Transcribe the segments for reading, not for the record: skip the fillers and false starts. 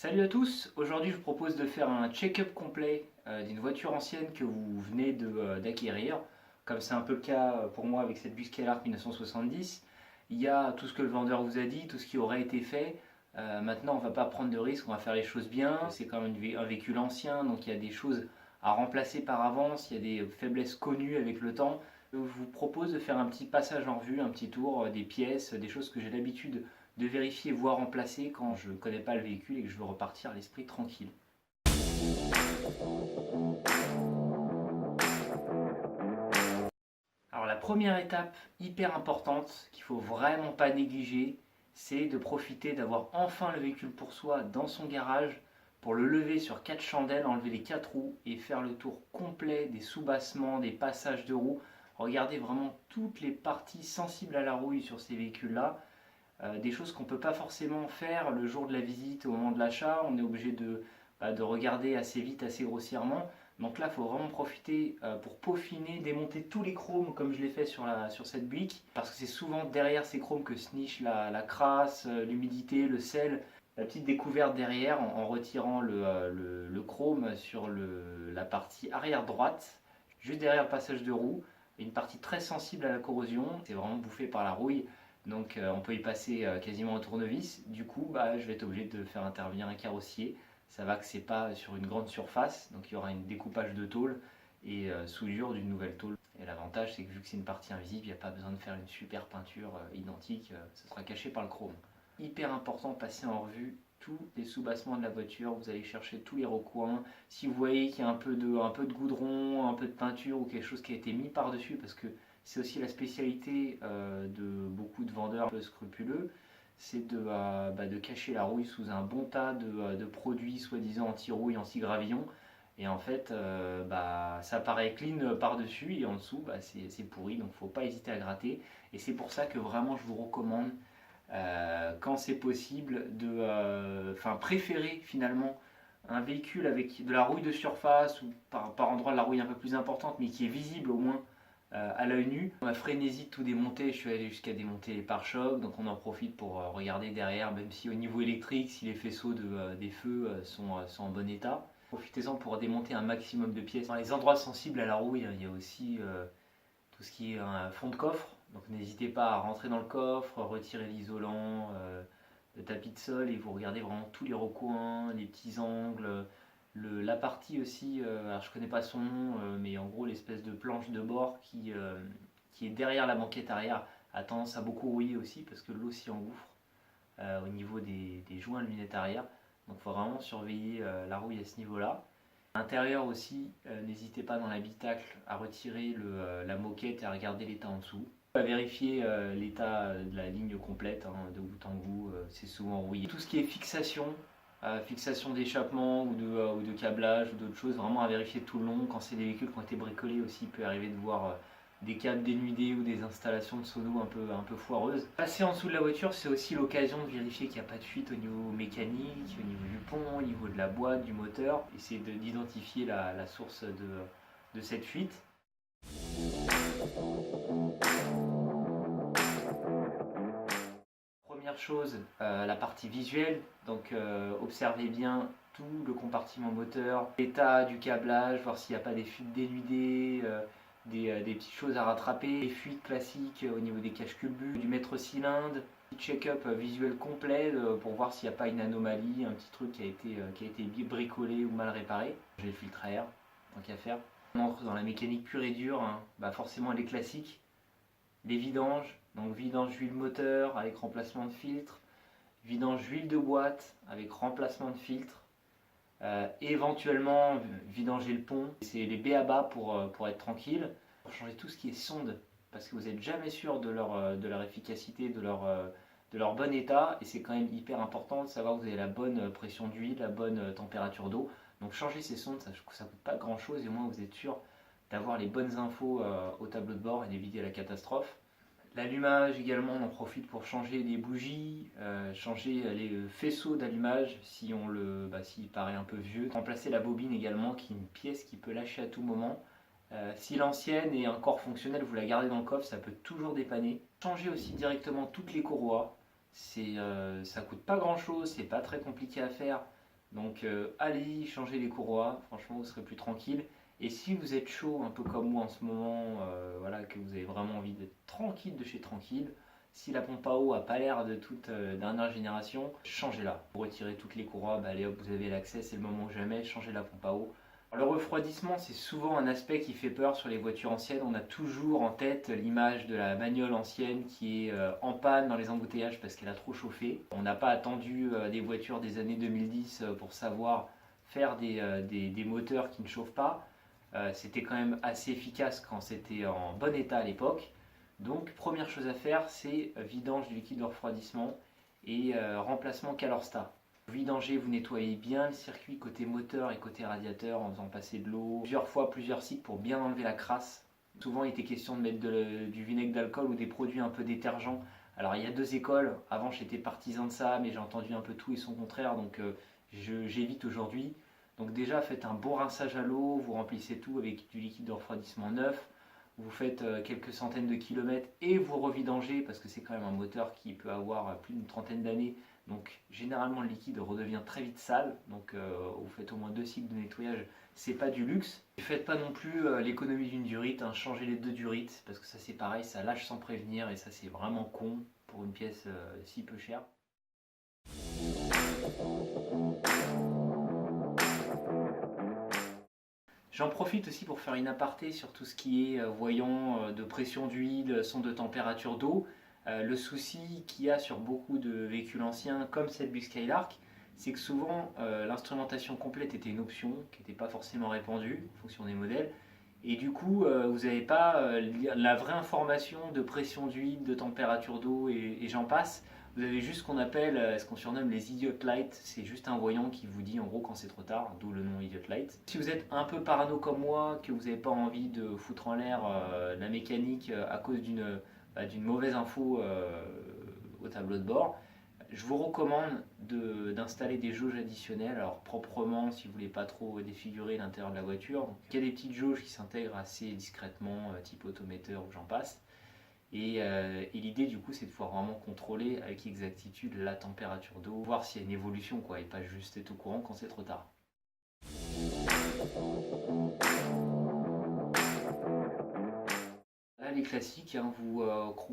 Salut à tous, aujourd'hui je vous propose de faire un check-up complet d'une voiture ancienne que vous venez d'acquérir. Comme c'est un peu le cas pour moi avec cette Buick Skylark 1970, il y a tout ce que le vendeur vous a dit, tout ce qui aurait été fait. Maintenant on ne va pas prendre de risques, on va faire les choses bien. C'est quand même un véhicule ancien, donc il y a des choses à remplacer par avance, il y a des faiblesses connues avec le temps. Je vous propose de faire un petit passage en revue, un petit tour des pièces, des choses que j'ai l'habitude de vérifier voire remplacer quand je ne connais pas le véhicule et que je veux repartir à l'esprit tranquille. Alors la première étape hyper importante qu'il ne faut vraiment pas négliger, c'est de profiter d'avoir enfin le véhicule pour soi dans son garage pour le lever sur 4 chandelles, enlever les 4 roues et faire le tour complet des soubassements, des passages de roues. Regardez vraiment toutes les parties sensibles à la rouille sur ces véhicules-là. Des choses qu'on ne peut pas forcément faire le jour de la visite, au moment de l'achat. On est obligé de regarder assez vite, assez grossièrement. Donc là, il faut vraiment profiter pour peaufiner, démonter tous les chromes comme je l'ai fait sur cette Buick. Parce que c'est souvent derrière ces chromes que se niche la crasse, l'humidité, le sel. La petite découverte derrière en retirant le chrome sur la partie arrière droite, juste derrière le passage de roue. Une partie très sensible à la corrosion, c'est vraiment bouffé par la rouille. Donc on peut y passer quasiment au tournevis. Du coup, je vais être obligé de faire intervenir un carrossier. Ça va que c'est pas sur une grande surface, donc il y aura un découpage de tôle et soudure d'une nouvelle tôle. Et l'avantage, c'est que vu que c'est une partie invisible, il n'y a pas besoin de faire une super peinture identique, ça sera caché par le chrome. Hyper important, passer en revue tous les soubassements de la voiture, vous allez chercher tous les recoins. Si vous voyez qu'il y a un peu de goudron, un peu de peinture ou quelque chose qui a été mis par-dessus, parce que c'est aussi la spécialité de beaucoup de vendeurs un peu scrupuleux, c'est de cacher la rouille sous un bon tas de produits soi-disant anti-rouille, anti-gravillon. Et en fait, ça paraît clean par-dessus et en dessous, c'est pourri, donc faut pas hésiter à gratter. Et c'est pour ça que vraiment je vous recommande, quand c'est possible, préférer finalement un véhicule avec de la rouille de surface ou par endroit de la rouille un peu plus importante, mais qui est visible au moins à l'œil nu. On a frénésie de tout démonter, je suis allé jusqu'à démonter les pare-chocs, donc on en profite pour regarder derrière, même si au niveau électrique, si les faisceaux des feux sont en bon état. Profitez-en pour démonter un maximum de pièces. Dans les endroits sensibles à la rouille, il y a aussi tout ce qui est un fond de coffre, donc n'hésitez pas à rentrer dans le coffre, retirer l'isolant, le tapis de sol et vous regardez vraiment tous les recoins, les petits angles, la partie aussi, alors je connais pas son nom, mais en gros l'espèce de planche de bord qui est derrière la banquette arrière a tendance à beaucoup rouiller aussi parce que l'eau s'y engouffre au niveau des joints lunettes arrière. Donc il faut vraiment surveiller la rouille à ce niveau-là. À l'intérieur aussi, n'hésitez pas dans l'habitacle à retirer la moquette et à regarder l'état en dessous. À vérifier l'état de la ligne complète, hein, de bout en bout, c'est souvent rouillé. Tout ce qui est fixation d'échappement ou de câblage ou d'autres choses, vraiment à vérifier tout le long. Quand c'est des véhicules qui ont été bricolés aussi, il peut arriver de voir des câbles dénudés ou des installations de sonos un peu foireuses. Passer en dessous de la voiture, c'est aussi l'occasion de vérifier qu'il n'y a pas de fuite au niveau mécanique, au niveau du pont, au niveau de la boîte, du moteur. Essayer d'identifier la source de cette fuite. Première chose, la partie visuelle, donc observez bien tout le compartiment moteur, l'état du câblage, voir s'il n'y a pas des fuites dénudées, des petites choses à rattraper, des fuites classiques au niveau des caches culbus, du maître-cylindre, check-up visuel complet pour voir s'il n'y a pas une anomalie, un petit truc qui a été bricolé ou mal réparé. J'ai le filtre à air, tant qu'à faire. On entre dans la mécanique pure et dure, hein. Forcément les classiques, les vidanges, donc vidange huile moteur avec remplacement de filtre, vidange huile de boîte avec remplacement de filtre, éventuellement vidanger le pont. C'est les b.a-ba pour être tranquille. Pour changer tout ce qui est sonde, parce que vous n'êtes jamais sûr de leur efficacité, de leur bon état, et c'est quand même hyper important de savoir que vous avez la bonne pression d'huile, la bonne température d'eau. Donc changer ces sondes, ça ne coûte pas grand chose, et au moins vous êtes sûr d'avoir les bonnes infos au tableau de bord et d'éviter la catastrophe. L'allumage également, on en profite pour changer les bougies, changer les faisceaux d'allumage s'il paraît un peu vieux. Remplacer la bobine également, qui est une pièce qui peut lâcher à tout moment. Si l'ancienne est encore fonctionnelle, vous la gardez dans le coffre, ça peut toujours dépanner. Changer aussi directement toutes les courroies, ça coûte pas grand chose, c'est pas très compliqué à faire. Donc allez changer les courroies, franchement vous serez plus tranquille. Et si vous êtes chaud, un peu comme moi en ce moment, voilà, que vous avez vraiment envie d'être tranquille de chez tranquille, si la pompe à eau a pas l'air de toute dernière génération, changez-la. Pour retirer toutes les courroies, bah, allez hop, vous avez l'accès, c'est le moment ou jamais, changez la pompe à eau. Le refroidissement, c'est souvent un aspect qui fait peur sur les voitures anciennes. On a toujours en tête l'image de la bagnole ancienne qui est en panne dans les embouteillages parce qu'elle a trop chauffé. On n'a pas attendu des voitures des années 2010 pour savoir faire des moteurs qui ne chauffent pas. C'était quand même assez efficace quand c'était en bon état à l'époque. Donc première chose à faire, c'est vidange du liquide de refroidissement et remplacement Calorsta. Vidanger, vous nettoyez bien le circuit côté moteur et côté radiateur en faisant passer de l'eau plusieurs fois, plusieurs cycles pour bien enlever la crasse. Souvent il était question de mettre du vinaigre d'alcool ou des produits un peu détergents. Alors il y a deux écoles, avant j'étais partisan de ça mais j'ai entendu un peu tout et son contraire donc j'évite aujourd'hui. Donc déjà faites un bon rinçage à l'eau, vous remplissez tout avec du liquide de refroidissement neuf, vous faites quelques centaines de kilomètres et vous revidangez parce que c'est quand même un moteur qui peut avoir plus d'une trentaine d'années. Donc généralement le liquide redevient très vite sale, donc vous faites au moins 2 cycles de nettoyage, c'est pas du luxe. Ne faites pas non plus l'économie d'une durite, hein, changez les deux durites parce que ça c'est pareil, ça lâche sans prévenir et ça c'est vraiment con pour une pièce si peu chère. J'en profite aussi pour faire une aparté sur tout ce qui est voyant de pression d'huile, sonde de température d'eau. Le souci qu'il y a sur beaucoup de véhicules anciens comme cette bus Skylark, c'est que souvent l'instrumentation complète était une option qui n'était pas forcément répandue en fonction des modèles. Et du coup, vous n'avez pas la vraie information de pression d'huile, de température d'eau et j'en passe. Vous avez juste ce qu'on appelle, ce qu'on surnomme les idiot lights. C'est juste un voyant qui vous dit en gros quand c'est trop tard, d'où le nom idiot light. Si vous êtes un peu parano comme moi, que vous n'avez pas envie de foutre en l'air la mécanique à cause d'une mauvaise info au tableau de bord, je vous recommande d'installer des jauges additionnelles, alors proprement si vous voulez pas trop défigurer l'intérieur de la voiture. Donc, il y a des petites jauges qui s'intègrent assez discrètement, type autometteur ou j'en passe. Et l'idée du coup c'est de pouvoir vraiment contrôler avec exactitude la température d'eau, voir s'il y a une évolution quoi, et pas juste être au courant quand c'est trop tard. Là les classiques, hein, vous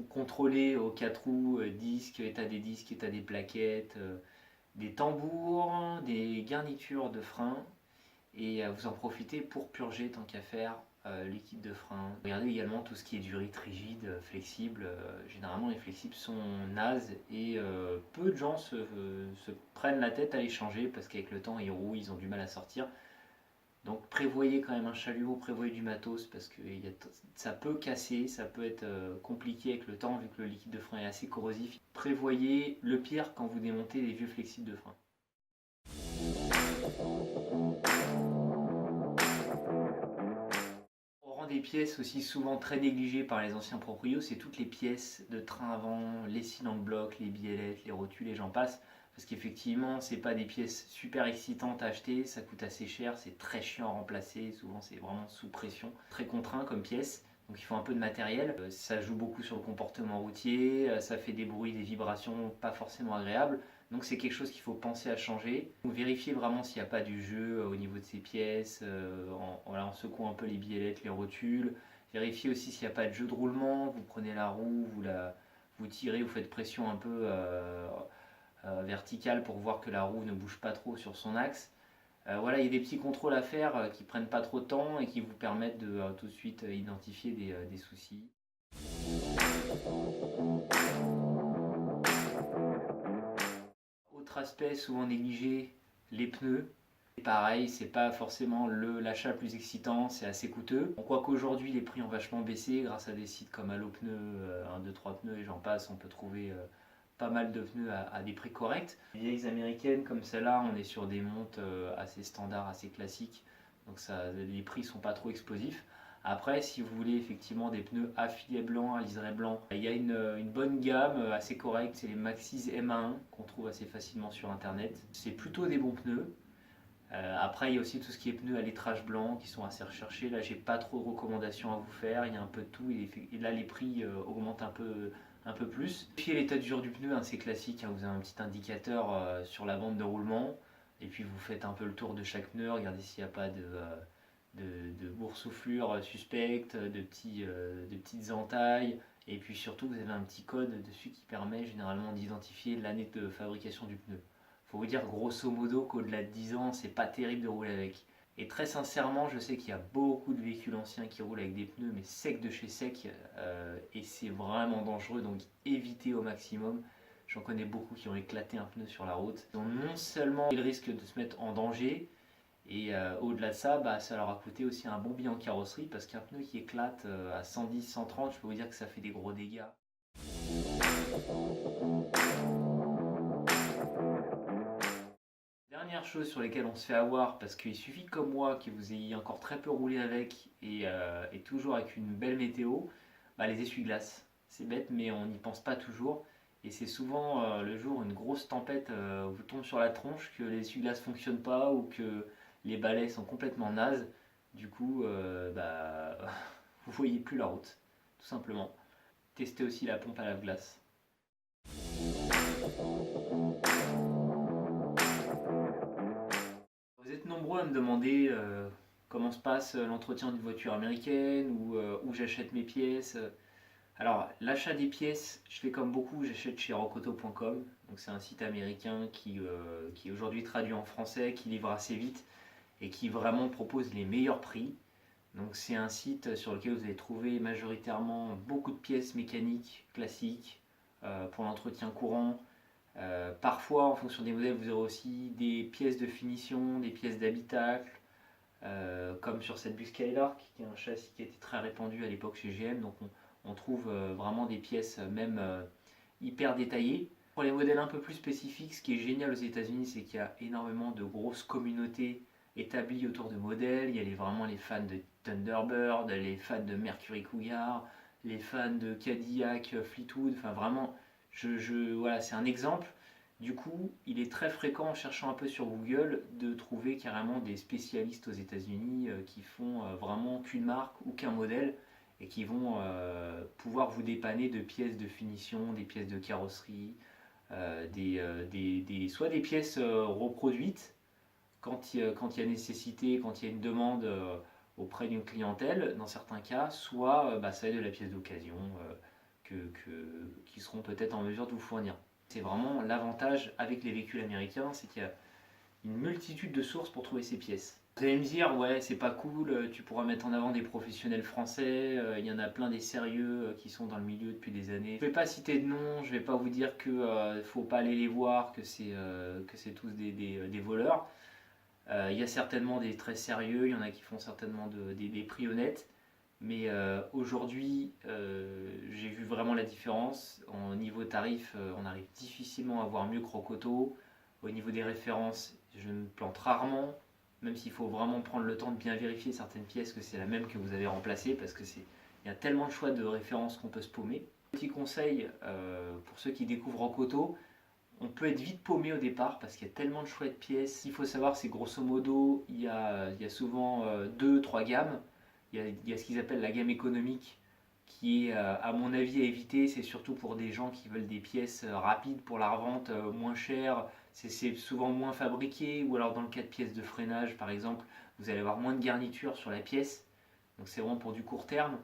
contrôlez aux 4 roues, disques, état des disques, état des plaquettes, des tambours, des garnitures de frein, et vous en profitez pour purger tant qu'à faire liquide de frein. Regardez également tout ce qui est durite rigide, flexible. Généralement les flexibles sont nazes et peu de gens se prennent la tête à les changer parce qu'avec le temps ils rouillent, ils ont du mal à sortir. Donc prévoyez quand même un chalumeau, prévoyez du matos parce que ça peut casser, ça peut être compliqué avec le temps vu que le liquide de frein est assez corrosif. Prévoyez le pire quand vous démontez les vieux flexibles de frein. On rend des pièces aussi souvent très négligées par les anciens proprios, c'est toutes les pièces de train avant, les cylindres blocs, les biellettes, les rotules et j'en passe. Parce qu'effectivement, c'est pas des pièces super excitantes à acheter, ça coûte assez cher, c'est très chiant à remplacer, souvent c'est vraiment sous pression, très contraint comme pièce. Donc il faut un peu de matériel, ça joue beaucoup sur le comportement routier, ça fait des bruits, des vibrations pas forcément agréables. Donc c'est quelque chose qu'il faut penser à changer. Donc, vérifiez vraiment s'il n'y a pas du jeu au niveau de ces pièces, voilà, en secouant un peu les biellettes, les rotules. Vérifiez aussi s'il n'y a pas de jeu de roulement, vous prenez la roue, vous tirez, vous faites pression un peu verticale pour voir que la roue ne bouge pas trop sur son axe. Voilà, il y a des petits contrôles à faire qui prennent pas trop de temps et qui vous permettent de tout de suite identifier des soucis. Autre aspect souvent négligé, les pneus. Pareil, c'est pas forcément l'achat le plus excitant, c'est assez coûteux. Quoique aujourd'hui les prix ont vachement baissé grâce à des sites comme Allo Pneus, 1, 2, 3 pneus et j'en passe, on peut trouver pas mal de pneus à des prix corrects. Les vieilles américaines comme celle-là, on est sur des montes assez standards, assez classiques, donc les prix sont pas trop explosifs. Après, si vous voulez effectivement des pneus à filet blanc, à liseré blanc, il y a une bonne gamme assez correcte, c'est les Maxxis M1 qu'on trouve assez facilement sur internet. C'est plutôt des bons pneus. Après, il y a aussi tout ce qui est pneus à lettrage blanc qui sont assez recherchés. Là, j'ai pas trop de recommandations à vous faire. Il y a un peu de tout et là, les prix augmentent un peu plus. Vérifiez l'état d'usure du pneu, hein, c'est classique. Hein, vous avez un petit indicateur sur la bande de roulement. Et puis vous faites un peu le tour de chaque pneu, regardez s'il n'y a pas de boursouflure suspecte, de petites entailles. Et puis surtout, vous avez un petit code dessus qui permet généralement d'identifier l'année de fabrication du pneu. Faut vous dire grosso modo qu'au-delà de 10 ans, c'est pas terrible de rouler avec. Et très sincèrement, je sais qu'il y a beaucoup de véhicules anciens qui roulent avec des pneus, mais secs de chez sec, et c'est vraiment dangereux, donc évitez au maximum. J'en connais beaucoup qui ont éclaté un pneu sur la route. Donc non seulement ils risquent de se mettre en danger, et au-delà de ça, ça leur a coûté aussi un bon billet en carrosserie, parce qu'un pneu qui éclate à 110, 130, je peux vous dire que ça fait des gros dégâts. Dernière chose sur lesquelles on se fait avoir, parce qu'il suffit comme moi que vous ayez encore très peu roulé avec et toujours avec une belle météo, les essuie-glaces. C'est bête mais on n'y pense pas toujours et c'est souvent le jour où une grosse tempête vous tombe sur la tronche que les essuie-glaces ne fonctionnent pas ou que les balais sont complètement nazes. Du coup, vous voyez plus la route, tout simplement. Testez aussi la pompe à lave-glace. Vous êtes nombreux à me demander comment se passe l'entretien d'une voiture américaine ou où j'achète mes pièces. Alors, l'achat des pièces, je fais comme beaucoup, j'achète chez rocoto.com. Donc, c'est un site américain qui est aujourd'hui traduit en français, qui livre assez vite et qui vraiment propose les meilleurs prix. Donc, c'est un site sur lequel vous allez trouver majoritairement beaucoup de pièces mécaniques classiques pour l'entretien courant. Parfois, en fonction des modèles, vous aurez aussi des pièces de finition, des pièces d'habitacle, comme sur cette bus Skylark, qui est un châssis qui a été très répandu à l'époque chez GM. Donc on trouve vraiment des pièces même hyper détaillées. Pour les modèles un peu plus spécifiques, ce qui est génial aux États-Unis, c'est qu'il y a énormément de grosses communautés établies autour de modèles. Il y a vraiment les fans de Thunderbird, les fans de Mercury Cougar, les fans de Cadillac, Fleetwood. Enfin vraiment, voilà, c'est un exemple. Du coup, il est très fréquent en cherchant un peu sur Google de trouver carrément des spécialistes aux États-Unis qui font vraiment qu'une marque ou qu'un modèle et qui vont pouvoir vous dépanner de pièces de finition, des pièces de carrosserie, soit des pièces reproduites quand il y a nécessité, quand il y a une demande auprès d'une clientèle, dans certains cas, soit ça va être de la pièce d'occasion qui seront peut-être en mesure de vous fournir. C'est vraiment l'avantage avec les véhicules américains, c'est qu'il y a une multitude de sources pour trouver ces pièces. Vous allez me dire, ouais, c'est pas cool, tu pourras mettre en avant des professionnels français, il y en a plein des sérieux qui sont dans le milieu depuis des années. Je vais pas citer de nom, je vais pas vous dire que faut pas aller les voir, que c'est tous des voleurs. Il y a certainement des très sérieux, il y en a qui font certainement des prix honnêtes. Mais aujourd'hui, j'ai vu vraiment la différence. Au niveau tarif, on arrive difficilement à avoir mieux que Rocoto. Au niveau des références, je me plante rarement, même s'il faut vraiment prendre le temps de bien vérifier certaines pièces que c'est la même que vous avez remplacée, parce que il y a tellement de choix de références qu'on peut se paumer. Petit conseil pour ceux qui découvrent Rocoto, on peut être vite paumé au départ parce qu'il y a tellement de choix de pièces. Ce qu'il faut savoir, c'est grosso modo, il y a souvent 2-3 gammes. Il y a ce qu'ils appellent la gamme économique qui est, à mon avis, à éviter. C'est surtout pour des gens qui veulent des pièces rapides pour la revente, moins chères. C'est souvent moins fabriqué. Ou alors dans le cas de pièces de freinage, par exemple, vous allez avoir moins de garniture sur la pièce. Donc c'est vraiment pour du court terme.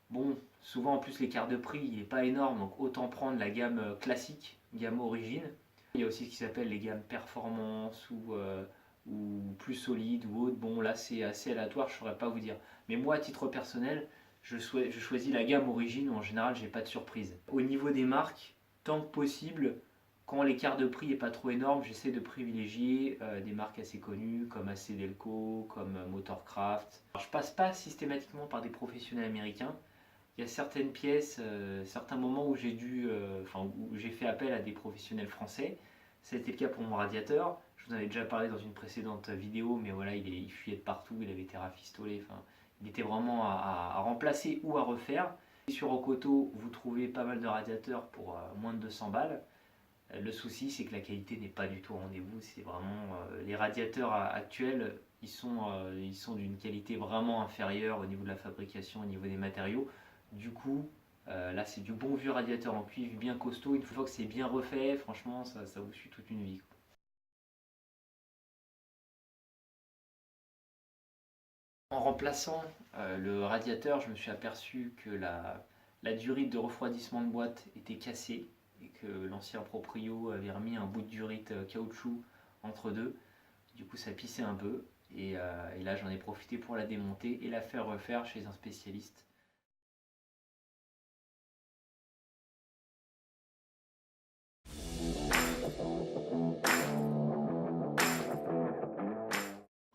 Bon, souvent en plus l'écart de prix il n'est pas énorme, donc autant prendre la gamme classique, gamme origine. Il y a aussi ce qui s'appelle les gammes performance ou plus solides ou autres. Bon, là c'est assez aléatoire, je ne saurais pas vous dire. Mais moi, à titre personnel, je choisis la gamme origine où en général j'ai pas de surprise. Au niveau des marques, tant que possible, quand l'écart de prix n'est pas trop énorme, j'essaie de privilégier des marques assez connues comme AC Delco, comme Motorcraft. Alors, je passe pas systématiquement par des professionnels américains. Il y a certaines pièces, certains moments où où j'ai fait appel à des professionnels français. C'était le cas pour mon radiateur. Je vous en avais déjà parlé dans une précédente vidéo, mais voilà, il fuyait de partout, il avait été rafistolé. Enfin, il était vraiment à remplacer ou à refaire. Et sur Rocoto, vous trouvez pas mal de radiateurs pour moins de 200 balles. Le souci, c'est que la qualité n'est pas du tout au rendez-vous. C'est vraiment les radiateurs actuels, ils sont d'une qualité vraiment inférieure au niveau de la fabrication, au niveau des matériaux. Du coup, là, c'est du bon vieux radiateur en cuivre bien costaud. Une fois que c'est bien refait, franchement, ça vous suit toute une vie. En remplaçant le radiateur, je me suis aperçu que la durite de refroidissement de boîte était cassée et que l'ancien proprio avait remis un bout de durite caoutchouc entre deux. Du coup, ça pissait un peu et là, j'en ai profité pour la démonter et la faire refaire chez un spécialiste.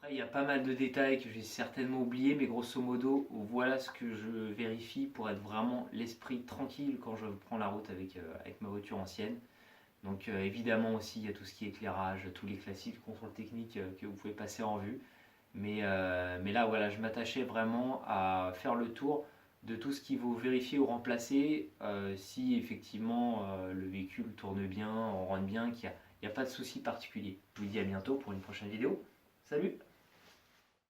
Après, il y a pas mal de détails que j'ai certainement oubliés, mais grosso modo, voilà ce que je vérifie pour être vraiment l'esprit tranquille quand je prends la route avec ma voiture ancienne. Donc évidemment aussi, il y a tout ce qui est éclairage, tous les classiques contrôles techniques que vous pouvez passer en vue. Mais là, voilà, je m'attachais vraiment à faire le tour de tout ce qu'il faut vérifier ou remplacer si effectivement le véhicule tourne bien, on rentre bien, qu'il n'y a pas de souci particulier. Je vous dis à bientôt pour une prochaine vidéo. Salut!